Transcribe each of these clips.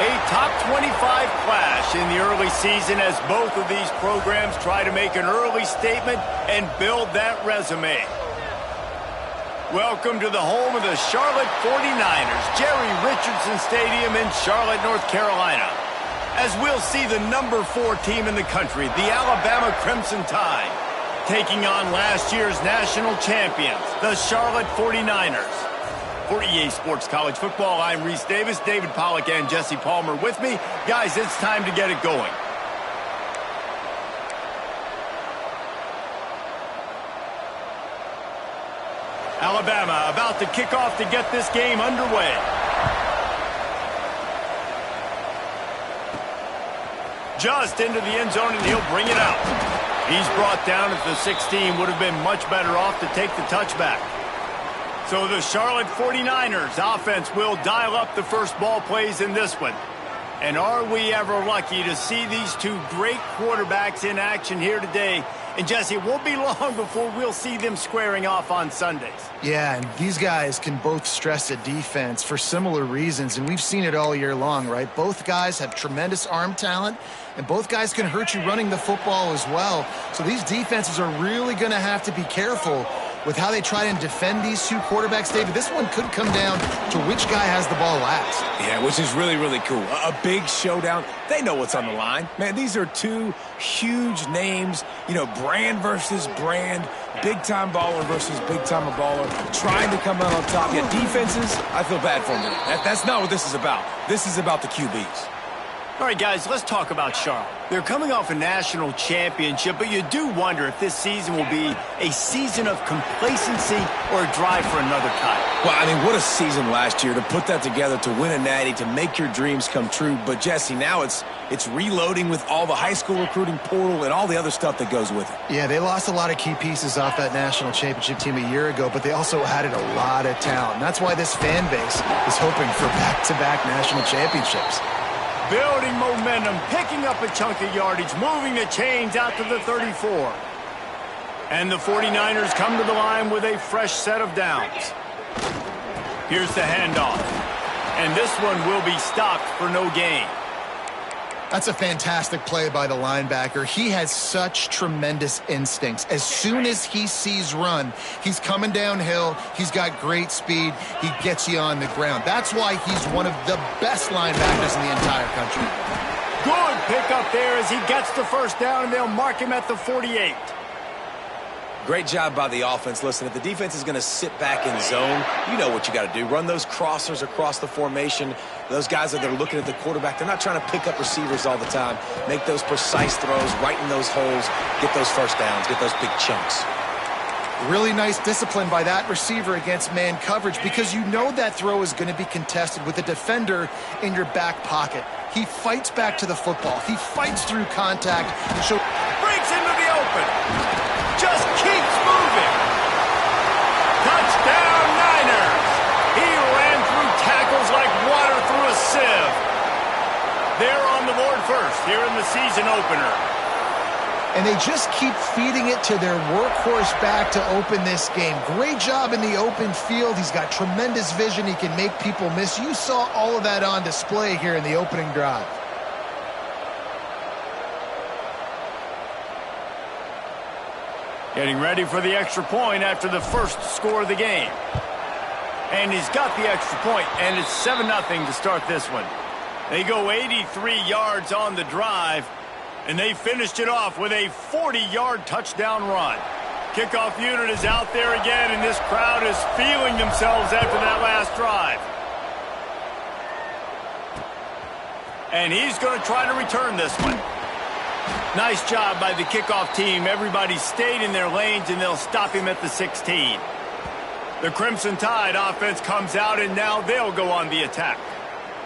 A top 25 clash in the early season as both of these programs try to make an early statement and build that resume. Welcome to the home of the Charlotte 49ers, Jerry Richardson Stadium in Charlotte, North Carolina. As we'll see the number 4 team in the country, the Alabama Crimson Tide, taking on last year's national champions, the Charlotte 49ers. For EA Sports College Football, I'm Reese Davis, David Pollack, and Jesse Palmer with me. Guys, it's time to get it going. Alabama about to kick off to get this game underway. Just into the end zone, and he'll bring it out. He's brought down at the 16. Would have been much better off to take the touchback. So the Charlotte 49ers offense will dial up the first ball plays in this one. And are we ever lucky to see these two great quarterbacks in action here today? And Jesse, it won't be long before we'll see them squaring off on Sundays. Yeah, and these guys can both stress a defense for similar reasons, and we've seen it all year long, right? Both guys have tremendous arm talent, and both guys can hurt you running the football as well. So these defenses are really going to have to be careful with how they try and defend these two quarterbacks. David, this one could come down to which guy has the ball last. Yeah, which is really, really cool. A big showdown. They know what's on the line. Man, these are two huge names, you know, brand versus brand, big-time baller versus big-time baller, trying to come out on top. Yeah, defenses, I feel bad for them. That's not what this is about. This is about the QBs. All right, guys, let's talk about Charlotte. They're coming off a national championship, but you do wonder if this season will be a season of complacency or a drive for another title. Well, I mean, what a season last year to put that together, to win a natty, to make your dreams come true. But, Jesse, now it's reloading with all the high school recruiting portal and all the other stuff that goes with it. Yeah, they lost a lot of key pieces off that national championship team a year ago, but they also added a lot of talent. And that's why this fan base is hoping for back-to-back national championships. Building momentum, picking up a chunk of yardage, moving the chains out to the 34. And the 49ers come to the line with a fresh set of downs. Here's the handoff. And this one will be stopped for no gain. That's a fantastic play by the linebacker. He has such tremendous instincts. As soon as he sees run, he's coming downhill. He's got great speed. He gets you on the ground. That's why he's one of the best linebackers in the entire country. Good pickup there as he gets the first down, and they'll mark him at the 48. Great job by the offense. Listen, if the defense is going to sit back in zone, you know what you got to do. Run those crossers across the formation. Those guys that are looking at the quarterback, they're not trying to pick up receivers all the time. Make those precise throws, right in those holes, get those first downs, get those big chunks. Really nice discipline by that receiver against man coverage, because you know that throw is going to be contested with a defender in your back pocket. He fights back to the football. He fights through contact. Breaks into the open. Just keeps moving. Touchdown, Niners. He ran through tackles like water through a sieve. They're on the board first here in the season opener. And they just keep feeding it to their workhorse back to open this game. Great job in the open field. He's got tremendous vision. He can make people miss. You saw all of that on display here in the opening drive. Getting ready for the extra point after the first score of the game. And he's got the extra point, and it's 7-0 to start this one. They go 83 yards on the drive, and they finished it off with a 40-yard touchdown run. Kickoff unit is out there again, and this crowd is feeling themselves after that last drive. And he's going to try to return this one. Nice job by the kickoff team. Everybody stayed in their lanes, and they'll stop him at the 16. The Crimson Tide offense comes out, and now they'll go on the attack.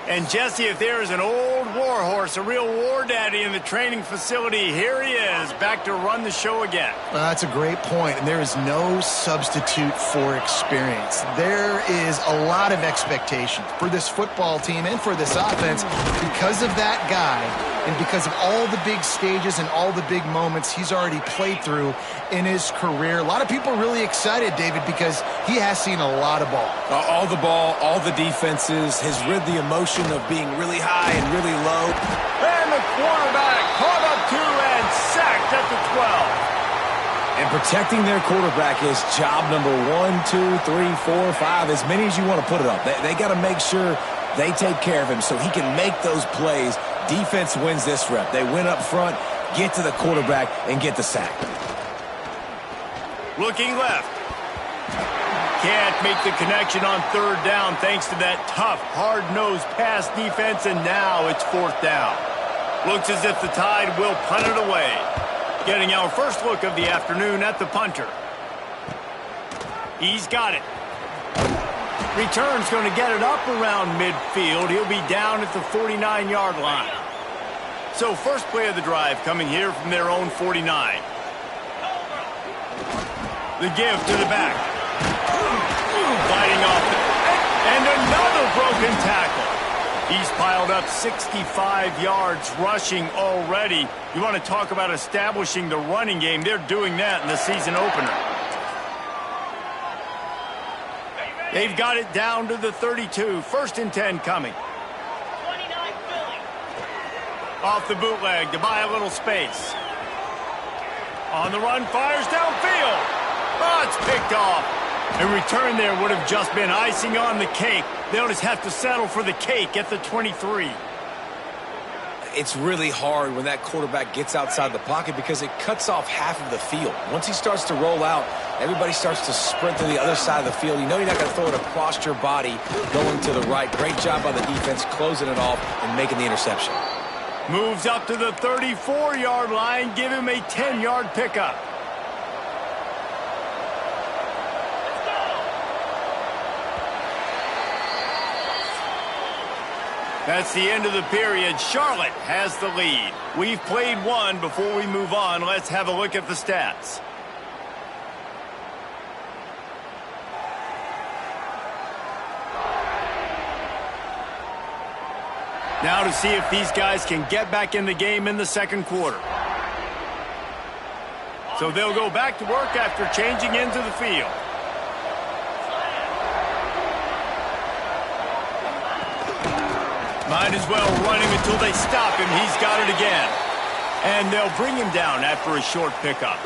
And, Jesse, if there is an old war horse, a real war daddy in the training facility, here he is, back to run the show again. Well, that's a great point, and there is no substitute for experience. There is a lot of expectation for this football team and for this offense because of that guy and because of all the big stages and all the big moments he's already played through in his career. A lot of people are really excited, David, because he has seen a lot of ball. All the ball, all the defenses, has rid the emotion of being really high and really low. And the quarterback caught up to and sacked at the 12. And protecting their quarterback is job number 1, 2, 3, 4, 5, as many as you want to put it up. They got to make sure they take care of him so he can make those plays. Defense wins this rep. They win up front, get to the quarterback, and get the sack. Looking left. Can't make the connection on third down thanks to that tough, hard-nosed pass defense, and now it's fourth down. Looks as if the Tide will punt it away. Getting our first look of the afternoon at the punter. He's got it. Return's going to get it up around midfield. He'll be down at the 49-yard line. So first play of the drive coming here from their own 49. The give to the back. Fighting off. And another broken tackle. He's piled up 65 yards rushing already. You want to talk about establishing the running game. They're doing that in the season opener. They've got it down to the 32. First and 10 coming. Off the bootleg to buy a little space. On the run, fires downfield. Oh, it's picked off. A return there would have just been icing on the cake. They'll just have to settle for the cake at the 23. It's really hard when that quarterback gets outside the pocket because it cuts off half of the field. Once he starts to roll out, everybody starts to sprint to the other side of the field. You know you're not going to throw it across your body going to the right. Great job by the defense closing it off and making the interception. Moves up to the 34-yard line. Give him a 10-yard pickup. That's the end of the period. Charlotte has the lead. We've played one. Before we move on, let's have a look at the stats. Now to see if these guys can get back in the game in the second quarter. So they'll go back to work after changing into the field. Might as well run him until they stop him. He's got it again. And they'll bring him down after a short pickup.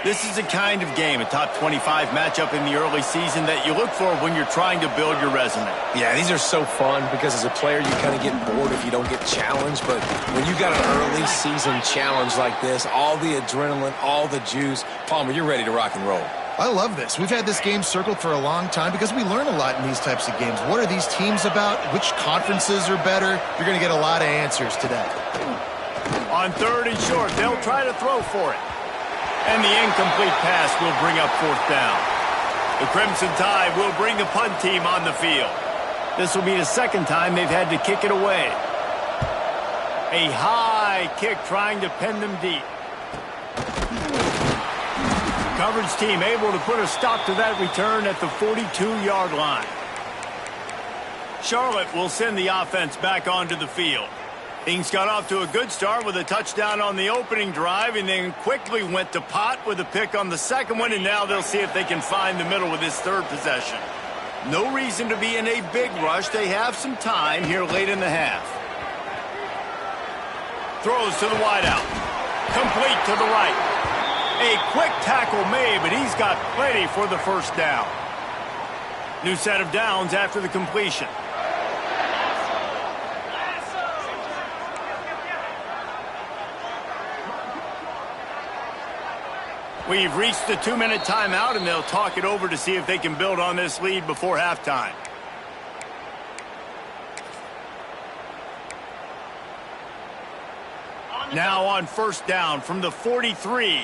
This is the kind of game, a top 25 matchup in the early season, that you look for when you're trying to build your resume. Yeah, these are so fun because as a player you kind of get bored if you don't get challenged. But when you got an early season challenge like this, all the adrenaline, all the juice, Palmer, you're ready to rock and roll. I love this. We've had this game circled for a long time because we learn a lot in these types of games. What are these teams about? Which conferences are better? You're going to get a lot of answers today. On third and short, they'll try to throw for it. And the incomplete pass will bring up fourth down. The Crimson Tide will bring the punt team on the field. This will be the second time they've had to kick it away. A high kick trying to pen them deep. Coverage team able to put a stop to that return at the 42-yard line. Charlotte will send the offense back onto the field. Things got off to a good start with a touchdown on the opening drive and then quickly went to pot with a pick on the second one, and now they'll see if they can find the middle with this third possession. No reason to be in a big rush. They have some time here late in the half. Throws to the wideout. Complete to the right. A quick tackle made, but he's got plenty for the first down. New set of downs after the completion. We've reached the 2-minute timeout, and they'll talk it over to see if they can build on this lead before halftime. Now on first down from the 43.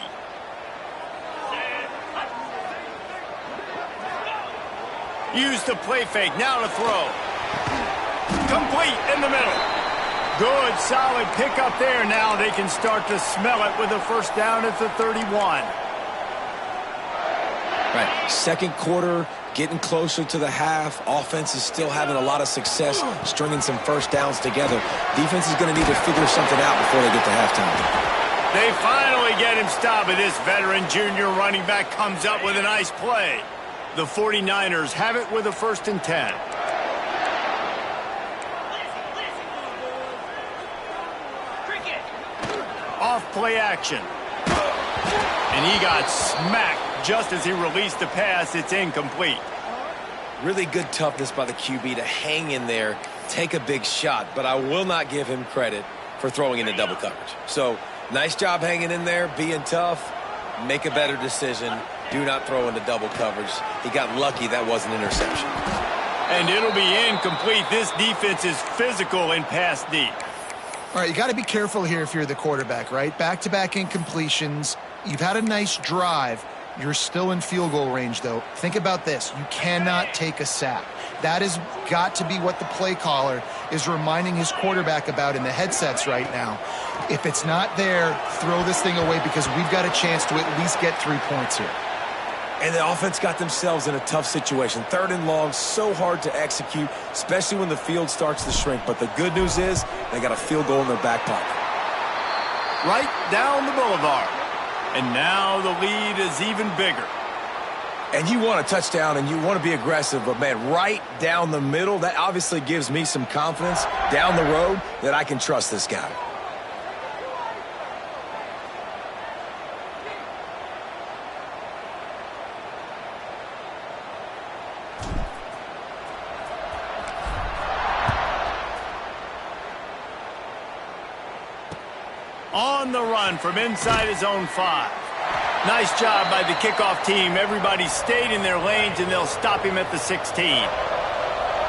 Use the play fake. Now to throw. Complete in the middle. Good, solid pickup there. Now they can start to smell it with a first down at the 31. Right, second quarter, getting closer to the half. Offense is still having a lot of success stringing some first downs together. Defense is going to need to figure something out before they get to halftime. They finally get him stopped, and this veteran junior running back comes up with a nice play. The 49ers have it with a 1st and 10. Off play action. And he got smacked just as he released the pass. It's incomplete. Really good toughness by the QB to hang in there, take a big shot, but I will not give him credit for throwing into double coverage. So, nice job hanging in there, being tough, make a better decision. Do not throw into double coverage. He got lucky that was an interception. And it'll be incomplete. This defense is physical in pass deep. All right, you got to be careful here if you're the quarterback, right? Back-to-back incompletions. You've had a nice drive. You're still in field goal range, though. Think about this. You cannot take a sack. That has got to be what the play caller is reminding his quarterback about in the headsets right now. If it's not there, throw this thing away because we've got a chance to at least get 3 points here. And the offense got themselves in a tough situation. 3rd and long, so hard to execute, especially when the field starts to shrink. But the good news is they got a field goal in their back pocket. Right down the boulevard. And now the lead is even bigger. And you want a touchdown and you want to be aggressive, but, man, right down the middle, that obviously gives me some confidence down the road that I can trust this guy. On the run from inside his own 5. Nice job by the kickoff team. Everybody stayed in their lanes, and they'll stop him at the 16.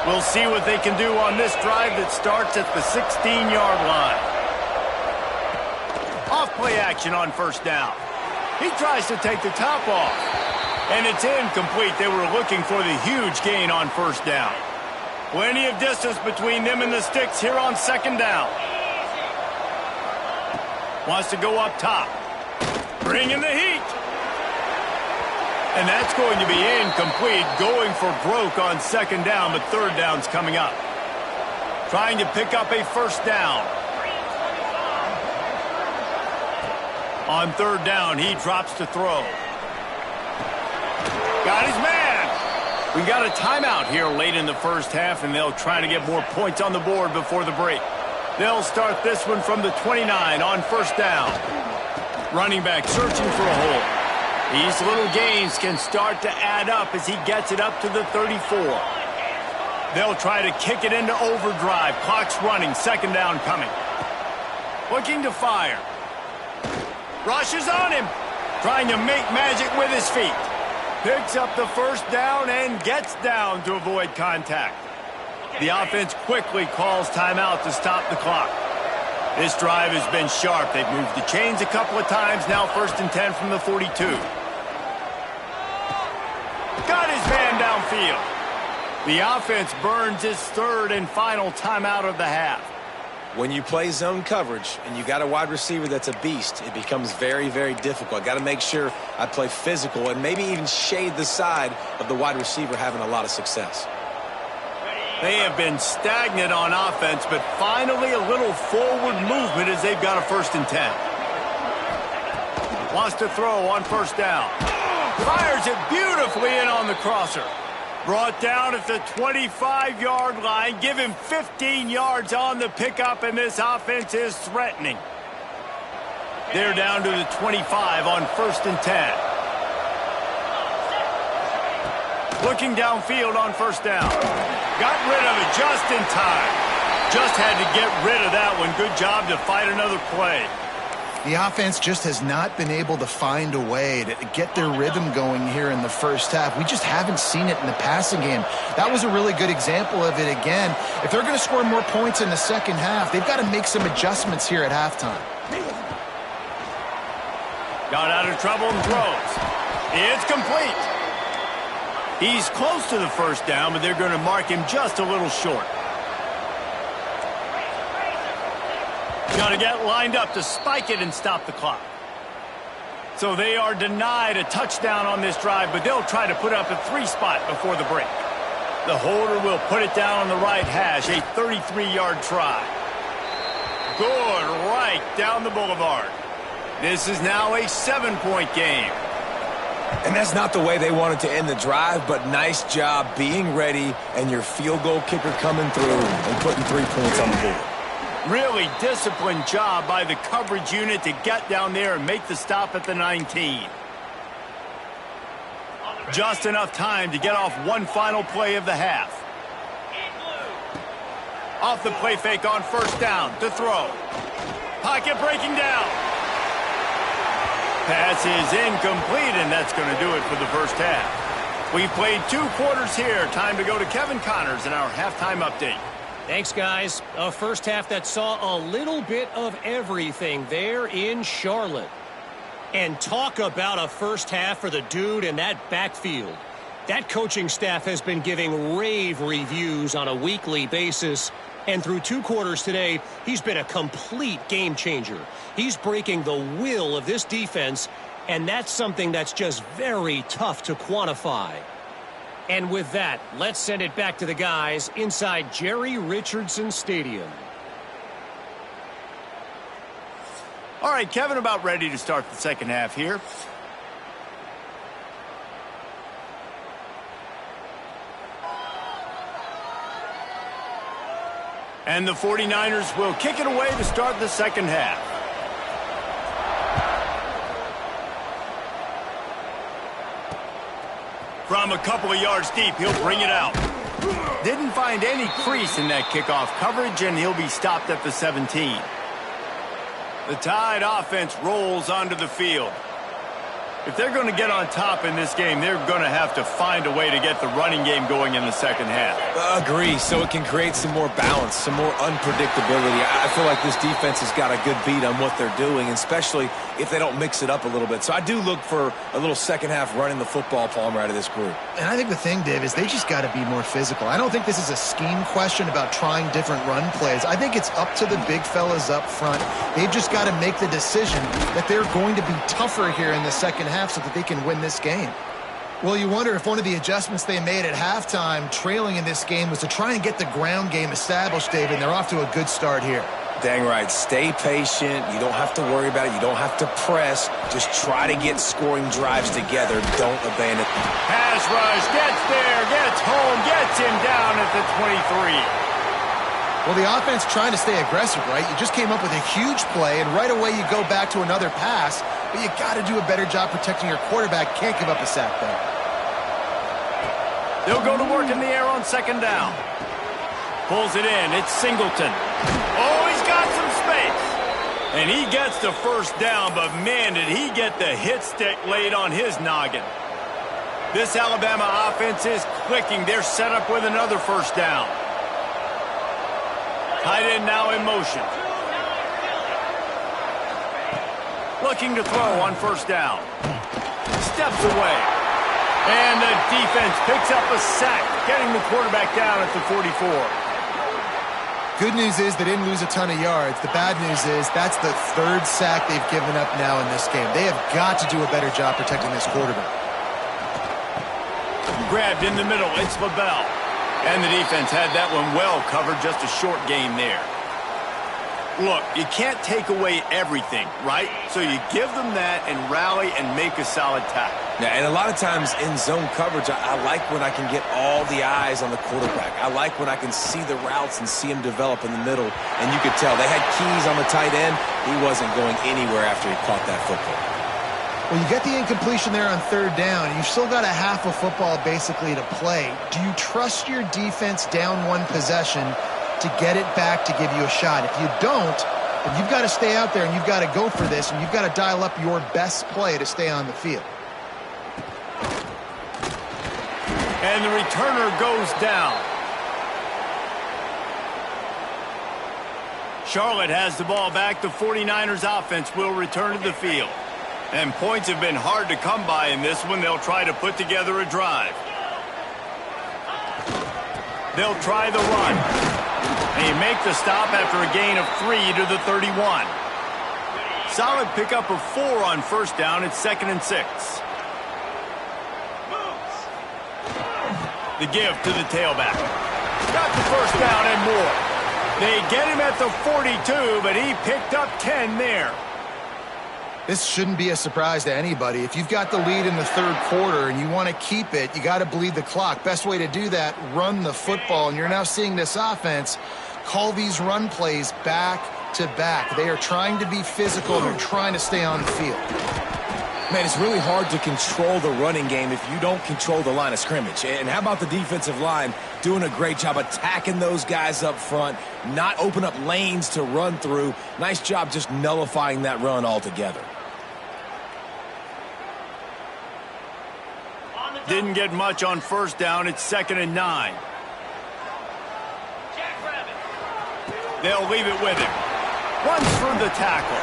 We'll see what they can do on this drive that starts at the 16-yard line. Off-play action on 1st down. He tries to take the top off, and it's incomplete. They were looking for the huge gain on 1st down. Plenty of distance between them and the sticks here on 2nd down. Wants to go up top. Bring in the heat. And that's going to be incomplete. Going for broke on 2nd down, but 3rd down's coming up. Trying to pick up a 1st down. On 3rd down, he drops to throw. Got his man. We got a timeout here late in the 1st half, and they'll try to get more points on the board before the break. They'll start this one from the 29 on 1st down. Running back searching for a hole. These little gains can start to add up as he gets it up to the 34. They'll try to kick it into overdrive. Clock's running. 2nd down coming. Looking to fire. Rushes on him. Trying to make magic with his feet. Picks up the 1st down and gets down to avoid contact. The offense quickly calls timeout to stop the clock. This drive has been sharp. They've moved the chains a couple of times. Now 1st and 10 from the 42. Got his man downfield. The offense burns its 3rd and final timeout of the half. When you play zone coverage and you got a wide receiver that's a beast, it becomes very, very difficult. I got to make sure I play physical and maybe even shade the side of the wide receiver having a lot of success. They have been stagnant on offense, but finally a little forward movement as they've got a 1st and 10. Wants to throw on 1st down. Fires it beautifully in on the crosser. Brought down at the 25-yard line. Give him 15 yards on the pickup, and this offense is threatening. They're down to the 25 on 1st and 10. Looking downfield on 1st down. Got rid of it just in time. Just had to get rid of that one. Good job to fight another play. The offense just has not been able to find a way to get their rhythm going here in the 1st half. We just haven't seen it in the passing game. That was a really good example of it again. If they're going to score more points in the 2nd half, they've got to make some adjustments here at halftime. Got out of trouble and throws. It's complete. He's close to the 1st down, but they're going to mark him just a little short. Got to get lined up to spike it and stop the clock. So they are denied a touchdown on this drive, but they'll try to put up a 3-spot before the break. The holder will put it down on the right hash, a 33-yard try. Good, right down the boulevard. This is now a 7-point game. And that's not the way they wanted to end the drive, but nice job being ready and your field goal kicker coming through and putting 3 points on the board. Really disciplined job by the coverage unit to get down there and make the stop at the 19. Just enough time to get off one final play of the half. Off the play fake on first down to throw. Pocket breaking down. Pass is incomplete, and that's going to do it for the first half. We've played 2 quarters here. Time to go to Kevin Connors in our halftime update. Thanks, guys. A first half that saw a little bit of everything there in Charlotte. And talk about a first half for the dude in that backfield. That coaching staff has been giving rave reviews on a weekly basis. And through 2 quarters today, he's been a complete game changer. He's breaking the will of this defense, and that's something that's just very tough to quantify. And with that, let's send it back to the guys inside Jerry Richardson Stadium. All right, Kevin, about ready to start the second half here. And the 49ers will kick it away to start the second half. From a couple of yards deep, he'll bring it out. Didn't find any crease in that kickoff coverage, and he'll be stopped at the 17. The Tide offense rolls onto the field. If they're going to get on top in this game, they're going to have to find a way to get the running game going in the second half. Agree, so it can create some more balance, some more unpredictability. I feel like this defense has got a good beat on what they're doing, especially if they don't mix it up a little bit. So I do look for a little second half running the football, Palmer, out of this group. And I think the thing, Dave, is they just got to be more physical. I don't think this is a scheme question about trying different run plays. I think it's up to the big fellas up front. They've just got to make the decision that they're going to be tougher here in the second half so that they can win this game. Well, you wonder if one of the adjustments they made at halftime, trailing in this game, was to try and get the ground game established, David, and they're off to a good start here. Dang right. Stay patient. You don't have to worry about it. You don't have to press. Just try to get scoring drives together. Don't abandon. Pass rush, gets there, gets home, gets him down at the 23. Well, the offense trying to stay aggressive, right? You just came up with a huge play, and right away you go back to another pass, but you got to do a better job protecting your quarterback. Can't give up a sack there. They'll go to work in the air on second down. Pulls it in. It's Singleton. Oh, he's got some space. And he gets the first down, but man, did he get the hit stick laid on his noggin. This Alabama offense is clicking. They're set up with another first down. Tight end now in motion. Looking to throw on first down. Steps away. And the defense picks up a sack, getting the quarterback down at the 44. Good news is they didn't lose a ton of yards. The bad news is that's the 3rd sack they've given up now in this game. They have got to do a better job protecting this quarterback. Grabbed in the middle. It's LaBelle. And the defense had that one well covered. Just a short game there. Look, you can't take away everything, right? So you give them that and rally and make a solid tackle. Yeah, and a lot of times in zone coverage, I like when I can get all the eyes on the quarterback. I like when I can see the routes and see him develop in the middle. And you could tell they had keys on the tight end. He wasn't going anywhere after he caught that football. Well, you get the incompletion there on 3rd down. You've still got a half of football basically to play. Do you trust your defense down 1 possession to get it back to give you a shot? If you don't, then you've got to stay out there and you've got to go for this, and you've got to dial up your best play to stay on the field. And the returner goes down. Charlotte has the ball back. The 49ers offense will return to the field. And points have been hard to come by in this one. They'll try to put together a drive. They'll try the run. They make the stop after a gain of 3 to the 31. Solid pickup of 4 on first down. It's 2nd and 6. The give to the tailback. Got the first down and more. They get him at the 42, but he picked up 10 there. This shouldn't be a surprise to anybody. If you've got the lead in the third quarter and you want to keep it, you got to bleed the clock. Best way to do that, run the football. And you're now seeing this offense call these run plays back to back. They are trying to be physical. They're trying to stay on the field. Man, it's really hard to control the running game if you don't control the line of scrimmage. And how about the defensive line doing a great job attacking those guys up front, not open up lanes to run through. Nice job just nullifying that run altogether. Didn't get much on first down. It's 2nd and 9. They'll leave it with him. Runs through the tackle.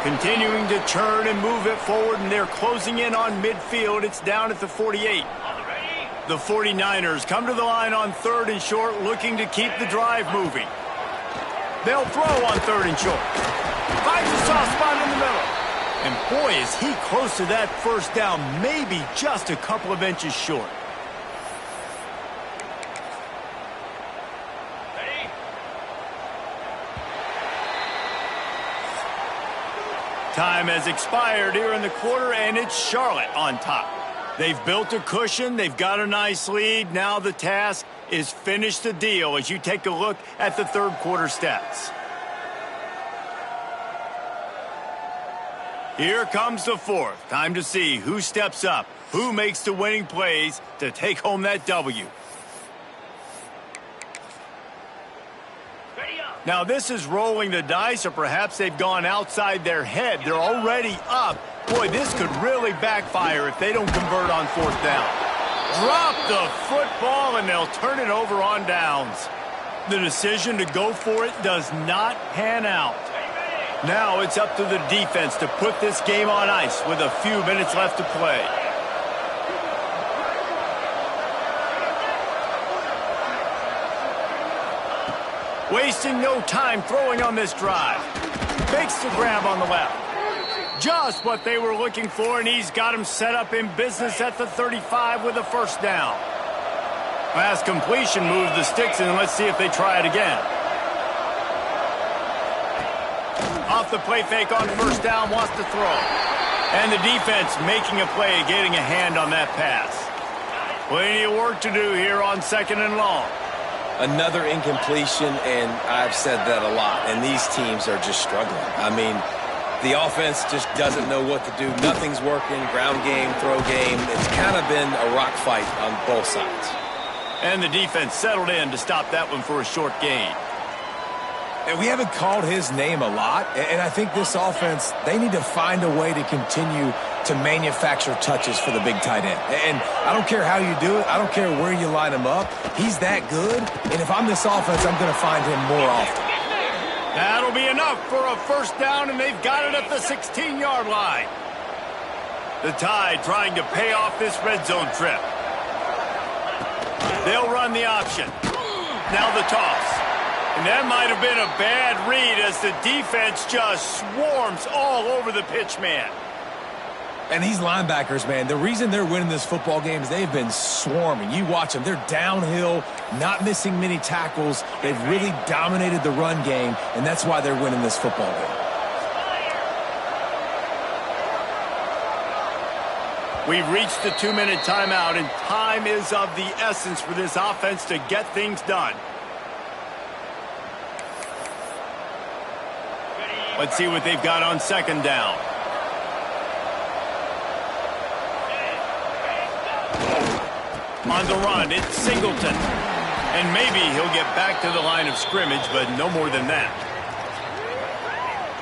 Continuing to turn and move it forward, and they're closing in on midfield. It's down at the 48. The 49ers come to the line on 3rd and short, looking to keep the drive moving. They'll throw on 3rd and short. Finds a soft spot in the middle. And boy, is he close to that first down, maybe just a couple of inches short. Time has expired here in the quarter, and it's Charlotte on top. They've built a cushion. They've got a nice lead. Now the task is finish the deal as you take a look at the third quarter stats. Here comes the fourth. Time to see who steps up, who makes the winning plays to take home that W. Now, this is rolling the dice, or perhaps they've gone outside their head. They're already up. Boy, this could really backfire if they don't convert on 4th down. Drop the football, and they'll turn it over on downs. The decision to go for it does not pan out. Now it's up to the defense to put this game on ice with a few minutes left to play. Wasting no time throwing on this drive. Makes the grab on the left. Just what they were looking for, and he's got him set up in business at the 35 with a first down. Last completion moved the sticks, and let's see if they try it again. Off the play fake on first down, wants to throw. And the defense making a play, getting a hand on that pass. Plenty of work to do here on 2nd and long. Another incompletion, and I've said that a lot, and these teams are just struggling. I mean, the offense just doesn't know what to do. Nothing's working, ground game, throw game. It's kind of been a rock fight on both sides. And the defense settled in to stop that one for a short gain. And we haven't called his name a lot, and I think this offense, they need to find a way to continue to manufacture touches for the big tight end. And I don't care how you do it. I don't care where you line him up. He's that good, and if I'm this offense, I'm going to find him more often. That'll be enough for a first down, and they've got it at the 16-yard line. The Tide trying to pay off this red zone trip. They'll run the option. Now the toss. And that might have been a bad read as the defense just swarms all over the pitch man. And these linebackers, man, the reason they're winning this football game is they've been swarming. You watch them. They're downhill, not missing many tackles. They've really dominated the run game, and that's why they're winning this football game. We've reached the 2-minute timeout, and time is of the essence for this offense to get things done. Let's see what they've got on 2nd down. On the run, it's Singleton. And maybe he'll get back to the line of scrimmage, but no more than that.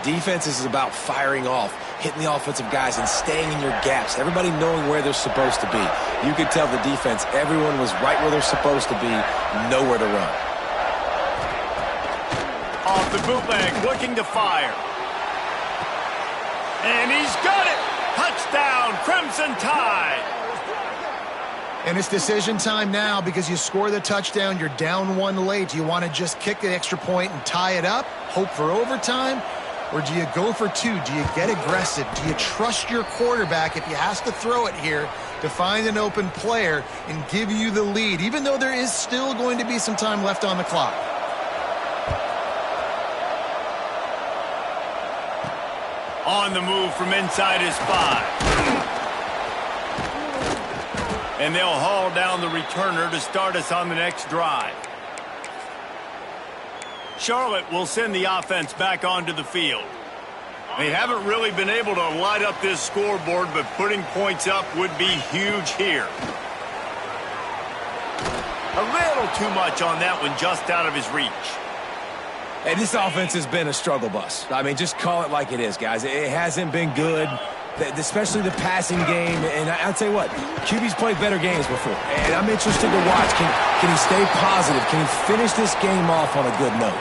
Defense is about firing off, hitting the offensive guys, and staying in your gaps. Everybody knowing where they're supposed to be. You could tell the defense, everyone was right where they're supposed to be, nowhere to run. Off the bootleg, looking to fire. And he's got it! Touchdown, Crimson Tide! And it's decision time now because you score the touchdown, you're down 1 late. Do you want to just kick the extra point and tie it up, hope for overtime? or do you go for two? Do you get aggressive? Do you trust your quarterback if he has to throw it here to find an open player and give you the lead, even though there is still going to be some time left on the clock? On the move from inside his 5. And they'll haul down the returner to start us on the next drive. Charlotte will send the offense back onto the field. They haven't really been able to light up this scoreboard, but putting points up would be huge here. A little too much on that one, just out of his reach. Hey, this offense has been a struggle bus. I mean, just call it like it is, guys. It hasn't been good, especially the passing game. And I'll tell you what, QB's played better games before. And I'm interested to watch. Can he stay positive? Can he finish this game off on a good note?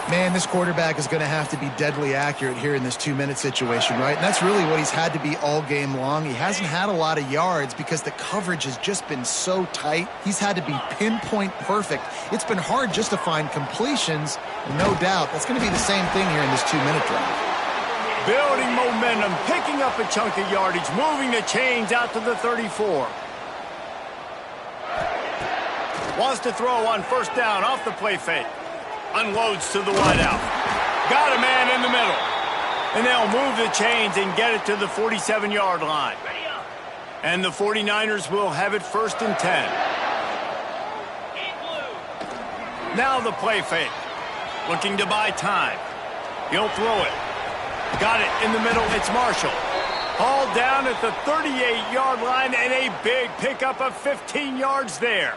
Man, this quarterback is going to have to be deadly accurate here in this 2-minute situation, right? And that's really what he's had to be all game long. He hasn't had a lot of yards because the coverage has just been so tight. He's had to be pinpoint perfect. It's been hard just to find completions, and no doubt that's going to be the same thing here in this 2-minute drive. Building momentum, picking up a chunk of yardage, moving the chains out to the 34. Wants to throw on first down off the play fake. Unloads to the wideout. Got a man in the middle. And they'll move the chains and get it to the 47-yard line. And the 49ers will have it 1st and 10. Now the play fake. Looking to buy time. He'll throw it. Got it in the middle. It's Marshall. Hauled down at the 38-yard line, and a big pickup of 15 yards there.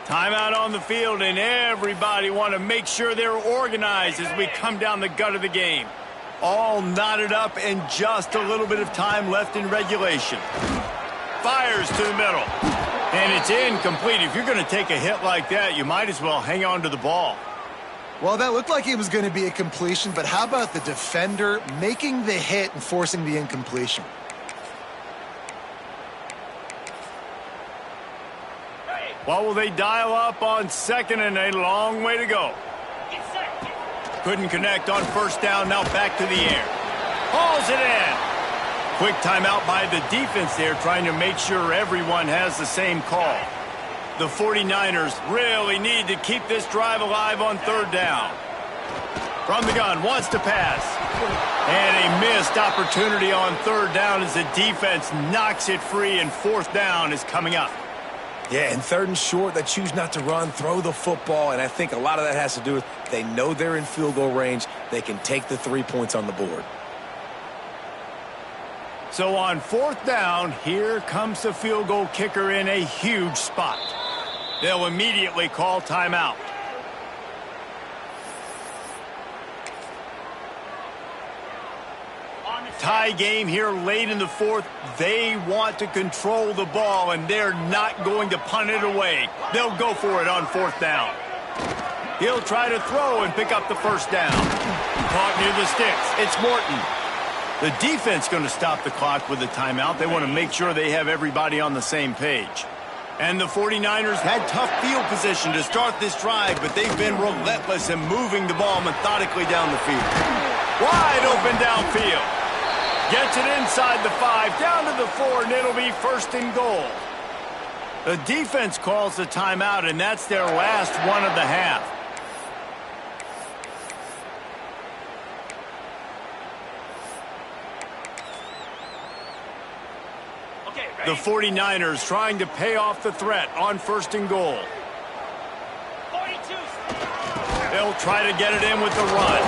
Timeout on the field, and everybody want to make sure they're organized as we come down the gut of the game. All knotted up and just a little bit of time left in regulation. Fires to the middle. And it's incomplete. If you're going to take a hit like that, you might as well hang on to the ball. Well, that looked like it was going to be a completion, but how about the defender making the hit and forcing the incompletion? What will they dial up on 2nd and a long way to go? Couldn't connect on first down, now back to the air. Hauls it in. Quick timeout by the defense there, trying to make sure everyone has the same call. The 49ers really need to keep this drive alive on 3rd down. From the gun, wants to pass. And a missed opportunity on 3rd down as the defense knocks it free, and 4th down is coming up. Yeah, and 3rd and short, they choose not to run, throw the football, and I think a lot of that has to do with they know they're in field goal range. They can take the 3 points on the board. So on 4th down, here comes the field goal kicker in a huge spot. They'll immediately call timeout. Tie game here late in the 4th. They want to control the ball, and they're not going to punt it away. They'll go for it on 4th down. He'll try to throw and pick up the 1st down. Caught near the sticks. It's Morton. The defense going to stop the clock with a timeout. They want to make sure they have everybody on the same page. And the 49ers had tough field position to start this drive, but they've been relentless in moving the ball methodically down the field. Wide open downfield. Gets it inside the 5, down to the 4, and it'll be 1st and goal. The defense calls the timeout, and that's their last one of the half. The 49ers trying to pay off the threat on 1st and goal. They'll try to get it in with the run.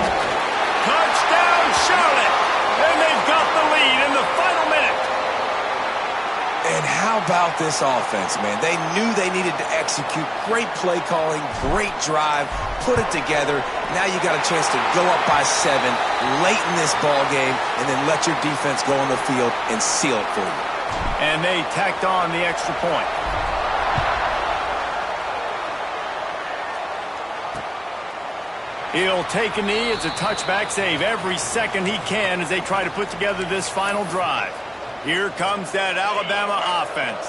Touchdown, Charlotte! And they've got the lead in the final minute. And how about this offense, man? They knew they needed to execute. Great play calling, great drive, put it together. Now you got a chance to go up by 7 late in this ball game and then let your defense go on the field and seal it for you. And they tacked on the extra point. He'll take a knee. It's a touchback save every second he can as they try to put together this final drive. Here comes that Alabama offense.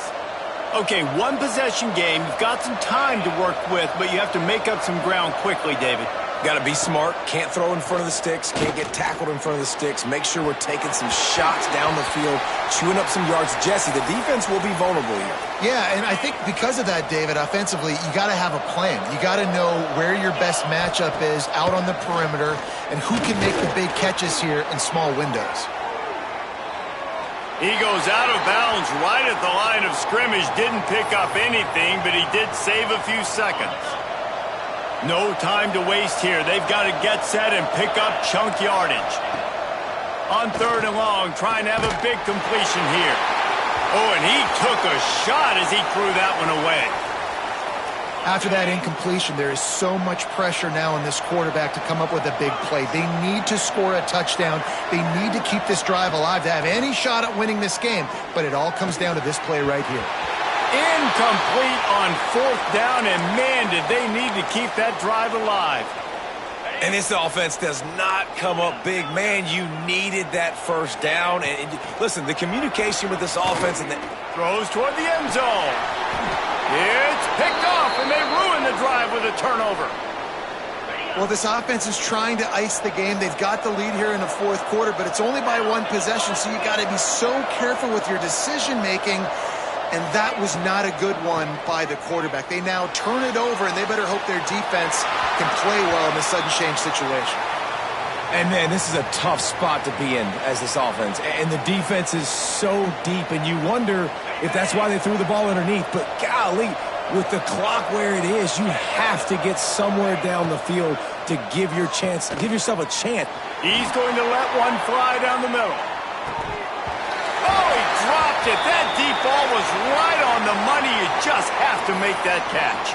Okay, one possession game. You've got some time to work with, but you have to make up some ground quickly, David. Got to be smart. Can't throw in front of the sticks. Can't get tackled in front of the sticks. Make sure we're taking some shots down the field, chewing up some yards. Jesse, the defense will be vulnerable here. Yeah, and I think because of that, David, offensively, you got to have a plan. You got to know where your best matchup is out on the perimeter and who can make the big catches here in small windows. He goes out of bounds right at the line of scrimmage. Didn't pick up anything, but he did save a few seconds. No time to waste here. They've got to get set and pick up chunk yardage. On 3rd and long, trying to have a big completion here. Oh, and he took a shot as he threw that one away. After that incompletion, there is so much pressure now on this quarterback to come up with a big play. They need to score a touchdown. They need to keep this drive alive to have any shot at winning this game. But it all comes down to this play right here. Incomplete on 4th down, and man, did they need to keep that drive alive. And this offense does not come up big. Man, you needed that 1st down. And listen, the communication with this offense and the throws toward the end zone. It's picked off, and they ruin the drive with a turnover. Well, this offense is trying to ice the game. They've got the lead here in the 4th quarter, but it's only by 1 possession, so you got to be so careful with your decision-making. And that was not a good one by the quarterback. They now turn it over, and they better hope their defense can play well in this sudden change situation. And, man, this is a tough spot to be in as this offense. And the defense is so deep, and you wonder if that's why they threw the ball underneath. But, golly, with the clock where it is, you have to get somewhere down the field to give yourself a chance. He's going to let one fly down the middle. Oh, he dropped it. That deep ball was right on the money. You just have to make that catch.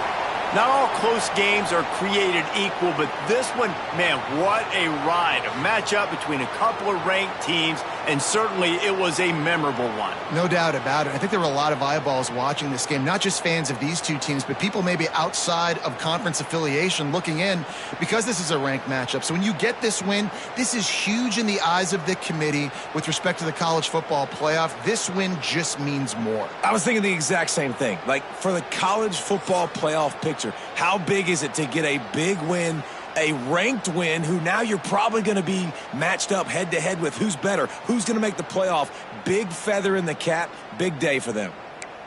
Not all close games are created equal, but this one, man, what a ride. A matchup between a couple of ranked teams, and certainly it was a memorable one. No doubt about it. I think there were a lot of eyeballs watching this game, not just fans of these two teams, but people maybe outside of conference affiliation looking in because this is a ranked matchup. So when you get this win, this is huge in the eyes of the committee with respect to the college football playoff. This win just means more. I was thinking the exact same thing. Like, for the college football playoff picture, how big is it to get a big win, a ranked win, who now you're probably going to be matched up head-to-head with who's better, who's going to make the playoff. Big feather in the cap, big day for them.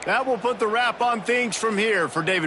That will put the wrap on things from here for David.